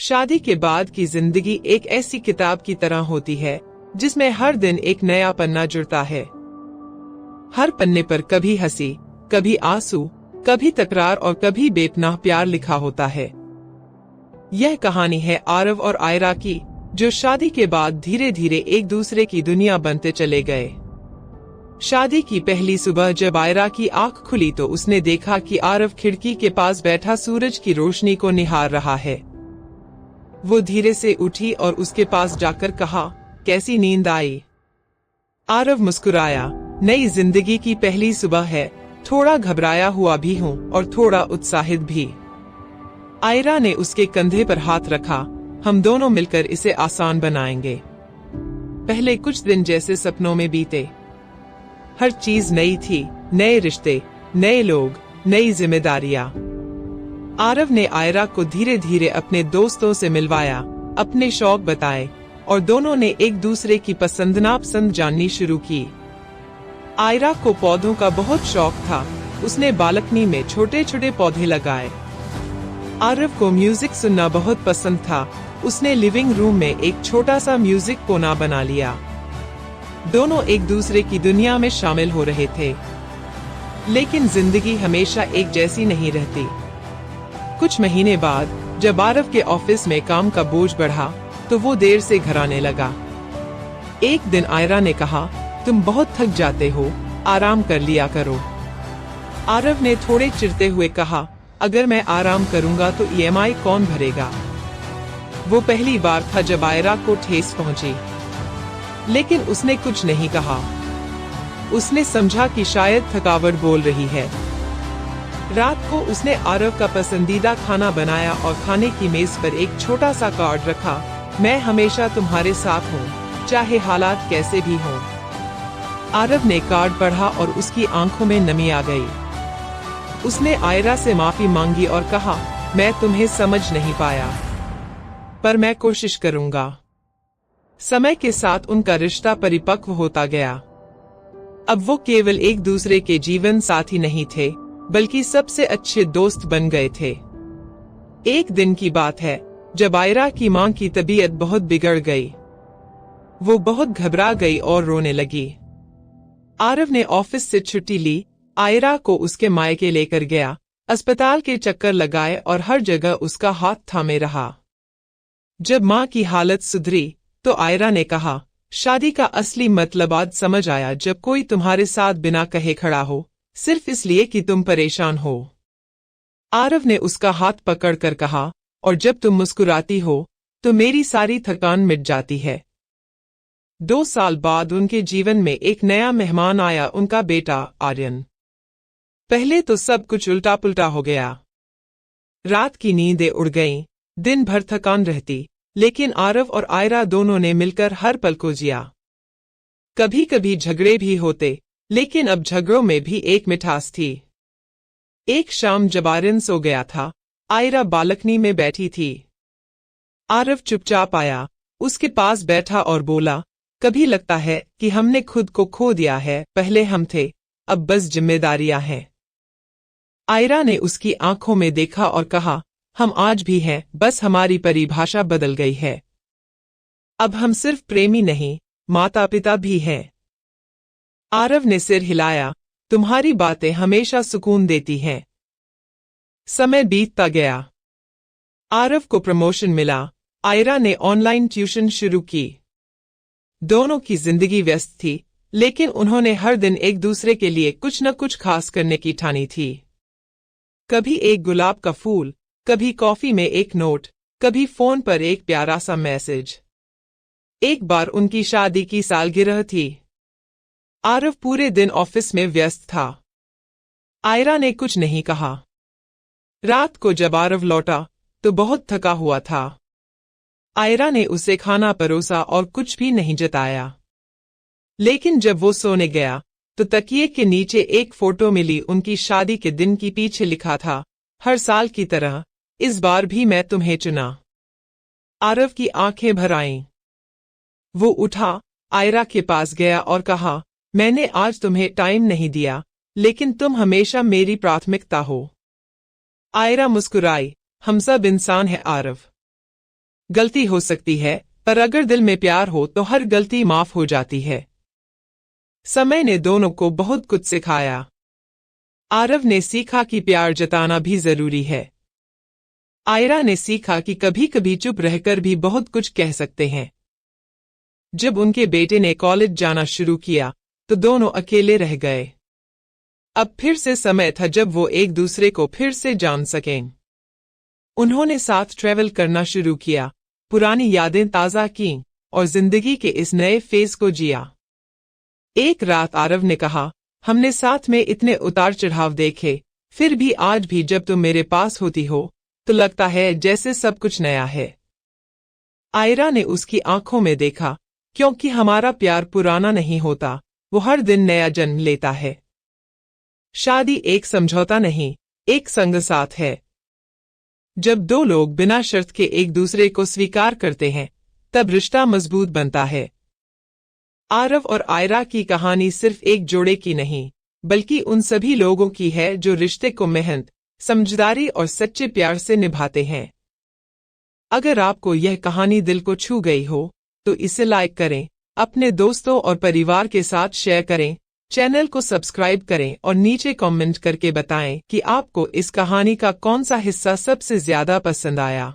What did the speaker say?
शादी के बाद की जिंदगी एक ऐसी किताब की तरह होती है जिसमें हर दिन एक नया पन्ना जुड़ता है। हर पन्ने पर कभी हंसी, कभी आंसू, कभी तकरार और कभी बेपनाह प्यार लिखा होता है। यह कहानी है आरव और आयरा की, जो शादी के बाद धीरे धीरे एक दूसरे की दुनिया बनते चले गए। शादी की पहली सुबह जब आयरा की आंख खुली तो उसने देखा कि आरव खिड़की के पास बैठा सूरज की रोशनी को निहार रहा है। वो धीरे से उठी और उसके पास जाकर कहा, कैसी नींद आई? आरव मुस्कुराया, नई जिंदगी की पहली सुबह है, थोड़ा घबराया हुआ भी हूँ और थोड़ा उत्साहित भी। आयरा ने उसके कंधे पर हाथ रखा, हम दोनों मिलकर इसे आसान बनाएंगे। पहले कुछ दिन जैसे सपनों में बीते। हर चीज नई थी, नए रिश्ते, नए लोग, नई जिम्मेदारियां। आरव ने आयरा को धीरे धीरे अपने दोस्तों से मिलवाया, अपने शौक बताए और दोनों ने एक दूसरे की पसंद नापसंद जाननी शुरू की। आयरा को पौधों का बहुत शौक था, उसने बालकनी में छोटे छोटे पौधे लगाए। आरव को म्यूजिक सुनना बहुत पसंद था, उसने लिविंग रूम में एक छोटा सा म्यूजिक कोना बना लिया। दोनों एक दूसरे की दुनिया में शामिल हो रहे थे। लेकिन जिंदगी हमेशा एक जैसी नहीं रहती। कुछ महीने बाद जब आरव के ऑफिस में काम का बोझ बढ़ा तो वो देर से घर आने लगा। एक दिन आयरा ने कहा, तुम बहुत थक जाते हो, आराम कर लिया करो। आरव ने थोड़े चिढ़ते हुए कहा, अगर मैं आराम करूंगा तो ईएमआई कौन भरेगा? वो पहली बार था जब आयरा को ठेस पहुंची, लेकिन उसने कुछ नहीं कहा। उसने समझा कि शायद थकावट बोल रही है। रात को उसने आरव का पसंदीदा खाना बनाया और खाने की मेज पर एक छोटा सा कार्ड रखा, मैं हमेशा तुम्हारे साथ हूँ, चाहे हालात कैसे भी हों। आरव ने कार्ड पढ़ा और उसकी आंखों में नमी आ गई। उसने आयरा से माफी मांगी और कहा, मैं तुम्हें समझ नहीं पाया, पर मैं कोशिश करूंगा। समय के साथ उनका रिश्ता परिपक्व होता गया। अब वो केवल एक दूसरे के जीवन साथी नहीं थे, बल्कि सबसे अच्छे दोस्त बन गए थे। एक दिन की बात है जब आयरा की मां की तबीयत बहुत बिगड़ गई। वो बहुत घबरा गई और रोने लगी। आरव ने ऑफिस से छुट्टी ली, आयरा को उसके मायके लेकर गया, अस्पताल के चक्कर लगाए और हर जगह उसका हाथ थामे रहा। जब मां की हालत सुधरी तो आयरा ने कहा, शादी का असली मतलब आज समझ आया, जब कोई तुम्हारे साथ बिना कहे खड़ा हो, सिर्फ इसलिए कि तुम परेशान हो। आरव ने उसका हाथ पकड़कर कहा, और जब तुम मुस्कुराती हो तो मेरी सारी थकान मिट जाती है। 2 साल बाद उनके जीवन में एक नया मेहमान आया, उनका बेटा आर्यन। पहले तो सब कुछ उल्टा पुल्टा हो गया। रात की नींदें उड़ गईं, दिन भर थकान रहती, लेकिन आरव और आयरा दोनों ने मिलकर हर पल को जिया। कभी कभी झगड़े भी होते, लेकिन अब झगड़ों में भी एक मिठास थी। एक शाम जब आर्यन सो गया था, आयरा बालकनी में बैठी थी। आरव चुपचाप आया, उसके पास बैठा और बोला, कभी लगता है कि हमने खुद को खो दिया है, पहले हम थे, अब बस जिम्मेदारियां हैं। आयरा ने उसकी आंखों में देखा और कहा, हम आज भी हैं, बस हमारी परिभाषा बदल गई है। अब हम सिर्फ प्रेमी नहीं, माता पिता भी हैं। आरव ने सिर हिलाया, तुम्हारी बातें हमेशा सुकून देती हैं। समय बीतता गया। आरव को प्रमोशन मिला, आयरा ने ऑनलाइन ट्यूशन शुरू की। दोनों की जिंदगी व्यस्त थी, लेकिन उन्होंने हर दिन एक दूसरे के लिए कुछ न कुछ खास करने की ठानी थी। कभी एक गुलाब का फूल, कभी कॉफी में एक नोट, कभी फोन पर एक प्यारा सा मैसेज। एक बार उनकी शादी की सालगिरह थी। आरव पूरे दिन ऑफिस में व्यस्त था। आयरा ने कुछ नहीं कहा। रात को जब आरव लौटा तो बहुत थका हुआ था। आयरा ने उसे खाना परोसा और कुछ भी नहीं जताया। लेकिन जब वो सोने गया तो तकिए के नीचे एक फोटो मिली, उनकी शादी के दिन की, पीछे लिखा था, हर साल की तरह इस बार भी मैं तुम्हें चुना। आरव की आंखें भर आईं। वो उठा, आयरा के पास गया और कहा, मैंने आज तुम्हें टाइम नहीं दिया, लेकिन तुम हमेशा मेरी प्राथमिकता हो। आयरा मुस्कुराई, हम सब इंसान हैं आरव। गलती हो सकती है, पर अगर दिल में प्यार हो तो हर गलती माफ हो जाती है। समय ने दोनों को बहुत कुछ सिखाया। आरव ने सीखा कि प्यार जताना भी जरूरी है। आयरा ने सीखा कि कभी कभी चुप रहकर भी बहुत कुछ कह सकते हैं। जब उनके बेटे ने कॉलेज जाना शुरू किया तो दोनों अकेले रह गए। अब फिर से समय था जब वो एक दूसरे को फिर से जान सकें। उन्होंने साथ ट्रैवल करना शुरू किया, पुरानी यादें ताज़ा की और जिंदगी के इस नए फेज को जिया। एक रात आरव ने कहा, हमने साथ में इतने उतार चढ़ाव देखे, फिर भी आज भी जब तुम मेरे पास होती हो तो लगता है जैसे सब कुछ नया है। आयरा ने उसकी आंखों में देखा, क्योंकि हमारा प्यार पुराना नहीं होता, वो हर दिन नया जन्म लेता है। शादी एक समझौता नहीं, एक संग साथ है। जब दो लोग बिना शर्त के एक दूसरे को स्वीकार करते हैं, तब रिश्ता मजबूत बनता है। आरव और आयरा की कहानी सिर्फ एक जोड़े की नहीं, बल्कि उन सभी लोगों की है जो रिश्ते को मेहनत, समझदारी और सच्चे प्यार से निभाते हैं। अगर आपको यह कहानी दिल को छू गई हो, तो इसे लाइक करें, अपने दोस्तों और परिवार के साथ शेयर करें, चैनल को सब्सक्राइब करें और नीचे कमेंट करके बताएं कि आपको इस कहानी का कौन सा हिस्सा सबसे ज्यादा पसंद आया।